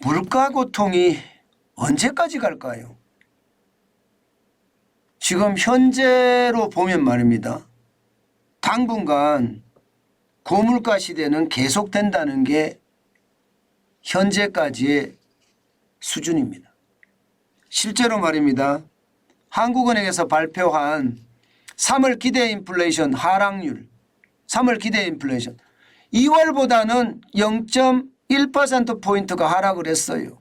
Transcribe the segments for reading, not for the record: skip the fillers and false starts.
물가 고통이 언제까지 갈까요? 지금 현재로 보면 말입니다. 당분간 고물가 시대는 계속된다는 게 현재까지의 수준입니다. 실제로 말입니다. 한국은행에서 발표한 3월 기대 인플레이션 하락률, 3월 기대 인플레이션 2월보다는 0.1%포인트가 하락을 했어요.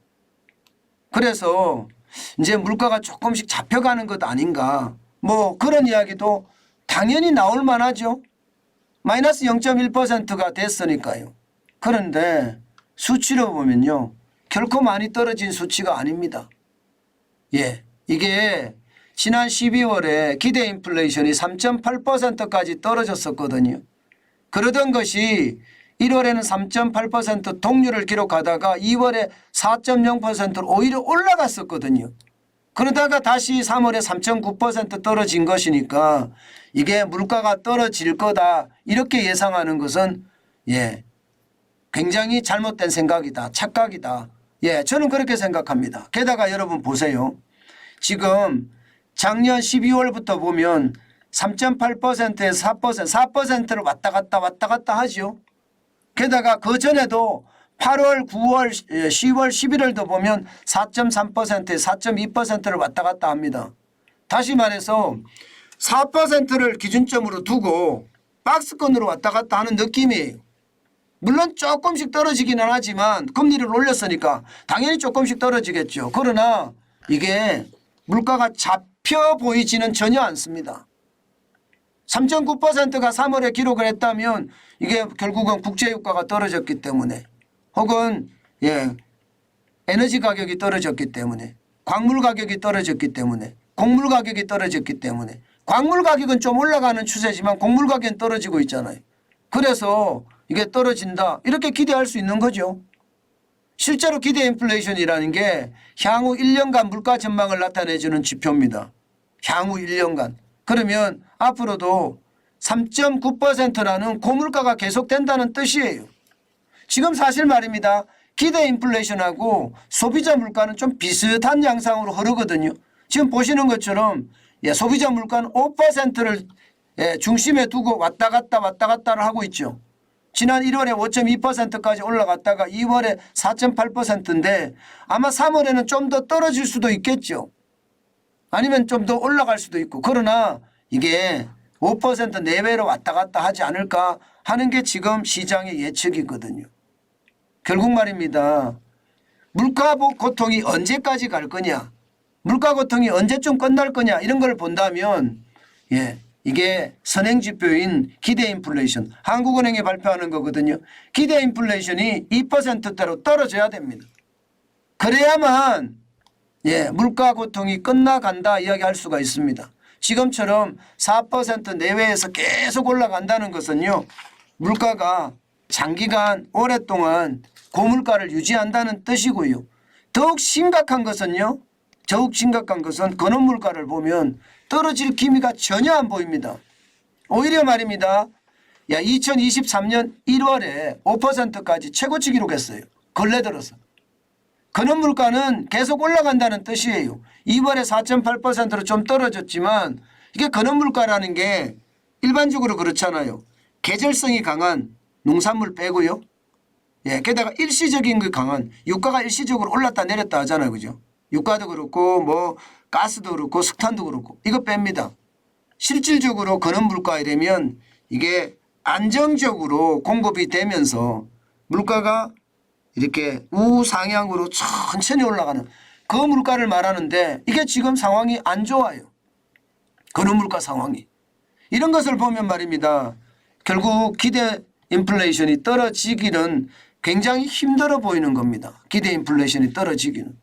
그래서 이제 물가가 조금씩 잡혀가는 것 아닌가, 뭐 그런 이야기도 당연히 나올 만하죠. 마이너스 0.1%가 됐으니까요. 그런데 수치로 보면요, 결코 많이 떨어진 수치가 아닙니다. 예, 이게 지난 12월에 기대 인플레이션이 3.8%까지 떨어졌었거든요. 그러던 것이 1월에는 3.8% 동률을 기록하다가 2월에 4.0%로 오히려 올라갔었거든요. 그러다가 다시 3월에 3.9% 떨어진 것이니까 이게 물가가 떨어질 거다 이렇게 예상하는 것은 굉장히 잘못된 생각이다. 착각이다. 저는 그렇게 생각합니다. 게다가 여러분 보세요. 지금 작년 12월부터 보면 3.8%에서 4%를 왔다 갔다 하죠. 게다가 그 전에도 8월, 9월, 10월, 11월도 보면 4.3%, 4.2%를 왔다 갔다 합니다. 다시 말해서 4%를 기준점으로 두고 박스권으로 왔다 갔다 하는 느낌이에요. 물론 조금씩 떨어지기는 하지만 금리를 올렸으니까 당연히 조금씩 떨어지겠죠. 그러나 이게 물가가 잡혀 보이지는 전혀 않습니다. 3.9%가 3월에 기록을 했다면 이게 결국은 국제유가가 떨어졌기 때문에 혹은 에너지 가격이 떨어졌기 때문에 광물 가격이 떨어졌기 때문에 곡물 가격이 떨어졌기 때문에 광물 가격은 좀 올라가는 추세지만 곡물 가격은 떨어지고 있잖아요. 그래서 이게 떨어진다 이렇게 기대할 수 있는 거죠. 실제로 기대 인플레이션이라는 게 향후 1년간 물가 전망을 나타내주는 지표입니다. 향후 1년간. 그러면 앞으로도 3.9%라는 고물가가 계속된다는 뜻이에요. 지금 사실 말입니다. 기대 인플레이션하고 소비자 물가는 좀 비슷한 양상으로 흐르거든요. 지금 보시는 것처럼 소비자 물가는 5%를 중심에 두고 왔다 갔다를 하고 있죠. 지난 1월에 5.2%까지 올라갔다가 2월에 4.8%인데 아마 3월에는 좀 더 떨어질 수도 있겠죠. 아니면 좀 더 올라갈 수도 있고. 그러나 이게 5% 내외로 왔다 갔다 하지 않을까 하는 게 지금 시장의 예측이거든요. 결국 말입니다. 물가 고통이 언제까지 갈 거냐, 물가 고통이 언제쯤 끝날 거냐 이런 걸 본다면 이게 선행지표인 기대 인플레이션, 한국은행이 발표하는 거거든요. 기대 인플레이션이 2%대로 떨어져야 됩니다. 그래야만 물가 고통이 끝나간다 이야기할 수가 있습니다. 지금처럼 4% 내외에서 계속 올라간다는 것은요, 물가가 장기간 오랫동안 고물가를 유지한다는 뜻이고요. 더욱 심각한 것은 근원물가를 보면 떨어질 기미가 전혀 안 보입니다. 오히려 말입니다. 2023년 1월에 5%까지 최고치 기록했어요. 근래 들어서. 근원물가는 계속 올라간다는 뜻이에요. 2월에 4.8%로 좀 떨어졌지만 이게 근원물가라는 게 일반적으로 그렇잖아요. 계절성이 강한 농산물 빼고요. 게다가 일시적인 게 강한 유가가 일시적으로 올랐다 내렸다 하잖아요. 그죠? 유가도 그렇고 뭐 가스도 그렇고 석탄도 그렇고 이거 뺍니다. 실질적으로 근원물가에 되면 이게 안정적으로 공급이 되면서 물가가 이렇게 우상향으로 천천히 올라가는 그 물가를 말하는데 이게 지금 상황이 안 좋아요. 근원물가 상황이. 이런 것을 보면 말입니다. 결국 기대 인플레이션이 떨어지기는 굉장히 힘들어 보이는 겁니다. 기대 인플레이션이 떨어지기는.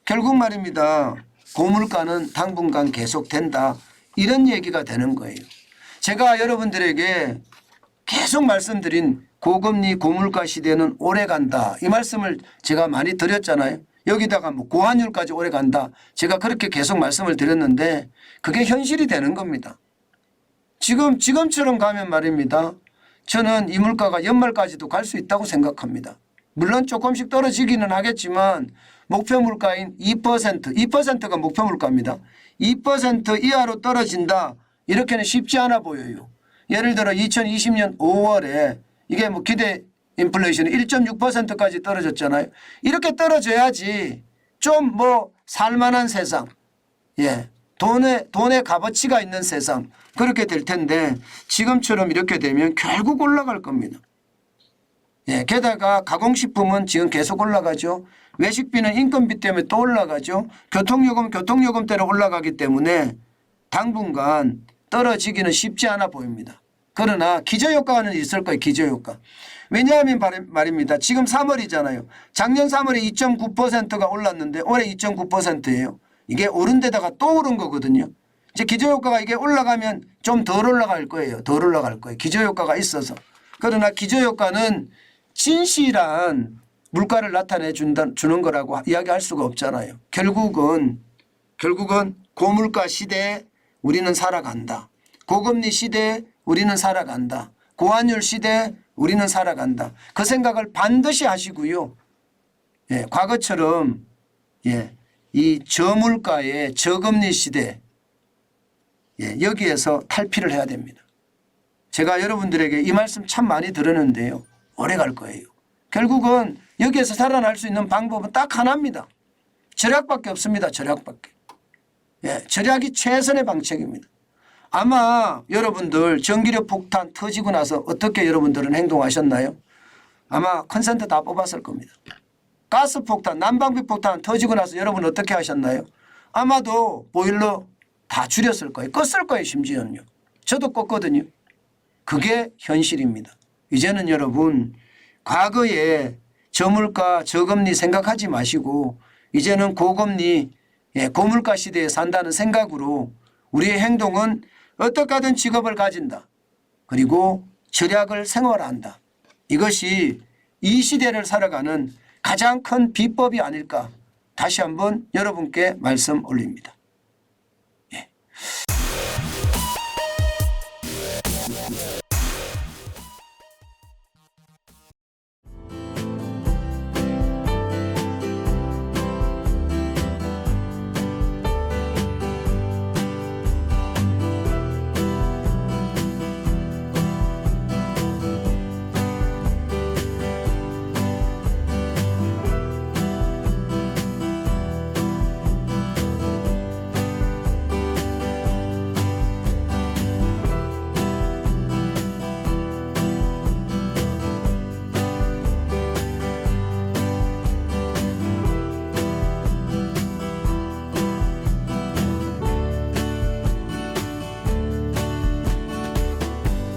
결국 말입니다. 고물가는 당분간 계속된다. 이런 얘기가 되는 거예요. 제가 여러분들에게 계속 말씀드린 고금리 고물가 시대는 오래 간다. 이 말씀을 제가 많이 드렸잖아요. 여기다가 뭐 고환율까지 오래 간다. 제가 그렇게 계속 말씀을 드렸는데 그게 현실이 되는 겁니다. 지금처럼 가면 말입니다. 저는 이 물가가 연말까지도 갈 수 있다고 생각합니다. 물론 조금씩 떨어지기는 하겠지만 목표 물가인 2%가 목표 물가입니다. 2% 이하로 떨어진다. 이렇게는 쉽지 않아 보여요. 예를 들어 2020년 5월에 이게 뭐 기대 인플레이션이 1.6%까지 떨어졌잖아요. 이렇게 떨어져야지 좀 뭐 살만한 세상, 예, 돈의 값어치가 있는 세상 그렇게 될 텐데 지금처럼 이렇게 되면 결국 올라갈 겁니다. 예, 게다가 가공식품은 지금 계속 올라가죠. 외식비는 인건비 때문에 또 올라가죠. 교통요금대로 올라가기 때문에 당분간 떨어지기는 쉽지 않아 보입니다. 그러나 기저효과는 있을 거예요. 기저효과. 왜냐하면 말입니다. 지금 3월이잖아요. 작년 3월에 2.9%가 올랐는데 올해 2.9%예요. 이게 오른 데다가 또 오른 거거든요. 이제 기저효과가 이게 올라가면 좀 덜 올라갈 거예요. 덜 올라갈 거예요. 기저효과가 있어서. 그러나 기저효과는 진실한 물가를 나타내 주는 거라고 이야기할 수가 없잖아요. 결국은 고물가 시대에 우리는 살아간다. 고금리 시대에 우리는 살아간다. 고환율 시대에 우리는 살아간다. 그 생각을 반드시 하시고요. 예, 과거처럼 예, 이 저물가의 저금리 시대 예, 여기에서 탈피를 해야 됩니다. 제가 여러분들에게 이 말씀 참 많이 들었는데요. 오래 갈 거예요. 결국은 여기에서 살아날 수 있는 방법은 딱 하나입니다. 절약밖에 없습니다. 절약밖에. 예, 절약이 최선의 방책입니다. 아마 여러분들 전기료 폭탄 터지고 나서 어떻게 여러분들은 행동하셨나요? 아마 컨센트 다 뽑았을 겁니다. 가스 폭탄, 난방비 폭탄 터지고 나서 여러분 어떻게 하셨나요? 아마도 보일러 다 줄였을 거예요. 껐을 거예요. 심지어는요. 저도 껐거든요. 그게 현실입니다. 이제는 여러분 과거에 저물가 저금리 생각하지 마시고 이제는 고금리 고물가 시대에 산다는 생각으로 우리의 행동은 어떻게 하든 직업을 가진다. 그리고 절약을 생활한다. 이것이 이 시대를 살아가는 가장 큰 비법이 아닐까 다시 한번 여러분께 말씀 올립니다.